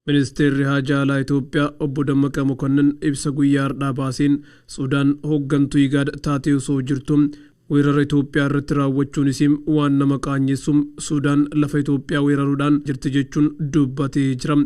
Ministeerri Haajaa Alaa Itoophiyaa obbo Dammaqaa Mokonnin ibsa guyyaa har'aa baaseen Suudaan hooggantuu IGAD taatee osoo jirtu weerara Itoophiyaa irratti raawwachuun isiin waan nama qaanyeessu Suudaan lafa Itoophiyaa weeraruudhaan jirti jechuun dubbatee jira.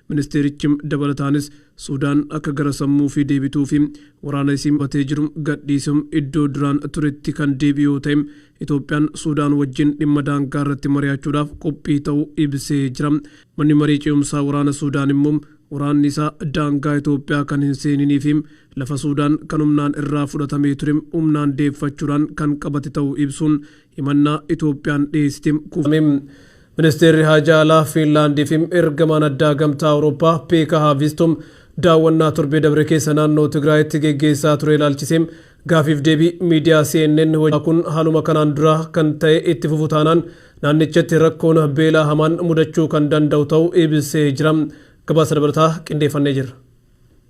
Ministeerichi dabalataanis Suudaan akka gara sammuu fi deebituu fi waraana isiin batee jiru gadhiisuun iddoo duraan turetti kan deebi'u ta'e Itoophiyaan Suudaan wajjin dhimma daangaa irratti mari'achuudhaaf qophii ta'uu ibsee jira. Manni marii ce'umsaa waraana Suudaan immoo waraanni isaa daangaa Itoophiyaa kan hin seeninii fi lafa Suudaan kan humnaan irraa fudhatamee ture humnaan deeffachuudhaan kan qabate ta'uu ibsuun himannaa Itoophiyaan dhiyeessite kuufame. Ministeerri Haajaa Alaa Fiinlaandii fi ergamaan addaa gamtaa Awurooppaa Peeka Haavistum daawwannaa torbee dabre keessa naannoo Tigraayitti geggeessaa ture ilaalchisee gaafiif deebii miidiyaa CNN hojii kun haaluma kanaan dura kan ta'e itti fufu taanaan naannichatti rakkoon beelaa hamaan mudachuu kan danda'u ta'uu ibsee jira. Gabaasa dabalataa qindeeffannee jirra.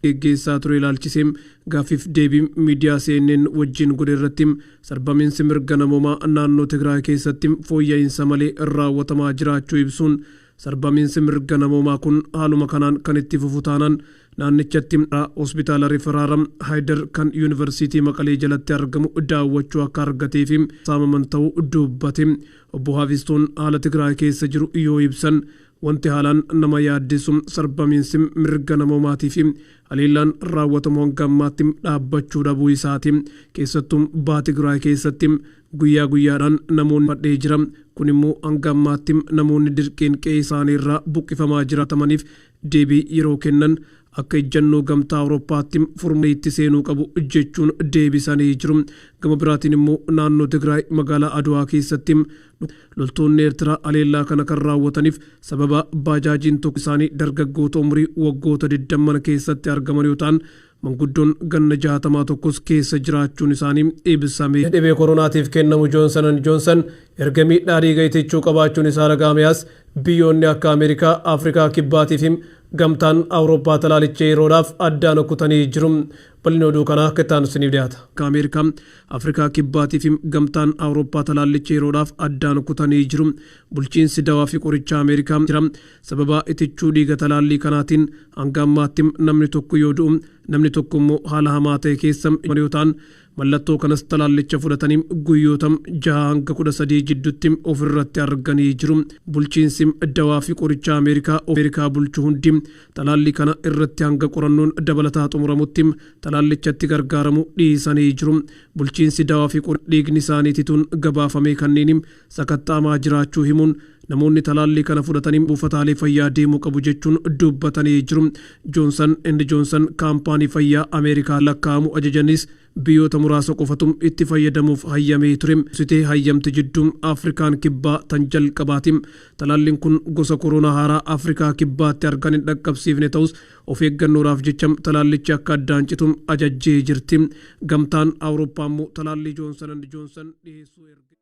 Geggeessaa ture ilaalchisee gaafiif deebii miidiyaa CNN wajjin godhe irratti sarbamiinsi mirga namoomaa naannoo Tigraay keessatti fooyya'insa malee raawwatamaa jiraachuu ibsuun sarbamiinsi mirga namoomaa kun haaluma kanaan kan itti fufu taanaan naannichatti hospitaala Riferaaram Haayidar kan yuunivarsiitii Maqalee jalatti argamu daawwachuu akka argatee fi saamaman ta'uu dubbate. Obbo Haavistuun haala Tigraay keessa jiru yoo ibsan wanti haalaan nama yaaddisu sarbamiinsi mirga namoomaatii fi haleellaan raawwatamu hanga ammaatti dhaabbachuu dhabuu isaati. Keessattuu baha Tigraay keessatti guyyaa guyyaadhaan namoonni badhee jira. Kun immoo hanga ammaatti namoonni dirqiin qe'ee isaanii irraa buqqifamaa jiraatamaniif deebii yeroo kennan akka ejjannoo gamtaa Awurooppaatti furmaata itti seenuu qabu jechuun deebisanii jiru. Gama biraatiin immoo naannoo Tigraay magaalaa Adwaa keessatti loltoonni Eertiraa haleellaa kana kan raawwataniif sababa baajaajiin tokko isaanii dargaggoota umurii waggoota 20 keessatti argaman yoo ta'an manguddoon ganna 61 keessa jiraachuun isaanii ibsame. Dhibee koronaatiif kennamu Joonsan & Joonsan erga miidhaa dhiigaa itti qabaachuun isaa ragaamayaas biyyoonni akka Ameerikaa, Afrikaa Kibbaatii fi gamtaan Awurooppaa talaalicha yeroodhaaf addaan okkutanii jiru. Bal'ina oduu kanaa akka itti aansiniif dhiyaata. Ameerikaa, Afrikaa Kibbaatii fi gamtaan Awurooppaa talaalicha yeroodhaaf addaan okkutanii jiru. Bulchiinsi dawaa fi qoricha Ameerikaa jira. Sababa itichuu dhiiga talaallii kanaatiin hanga ammaatti namni tokko yoo du'u namni tokko immoo haala hamaa ta'e keessa yoo ta'an mallattoo kanas talaallicha fudhatanii guyyoota 6 hanga 13 jidduutti ofirratti arganii jiru. Bulchiinsi dawaa fi qoricha Ameerikaa bulchu hundi talaallii kana irratti hanga qorannoon dabalataa xumuramutti talaallichatti gargaaramu dhiisanii jiru. Bulchiinsi dawaa fi dhiigni isaaniitituun gabaafamee kanneen sakatta'amaa jiraachuu himuun namoonni talaallii kana fudhatanii buufataalee fayyaa deemuu qabu jechuun dubbatanii jiru. Joonsan & Joonsan kaampaanii fayyaa Ameerikaa lakkaa'amu ajajanis biyyoota muraasa qofatu itti fayyadamuuf hayyamee ture. Sitee hayyamte jidduu Afrikaan Kibbaa tan jalqabaati. Talaalliin kun gosa koronaa haaraa Afrikaa Kibbaatti argan hin dhaqqabsiifne ta'us of eeggannoodhaaf jecha talaallichi akka addaan citu ajajjee jirti. Gamtaan Awurooppaa immoo talaallii Joonsan & Joonsan dhiyeessuu erga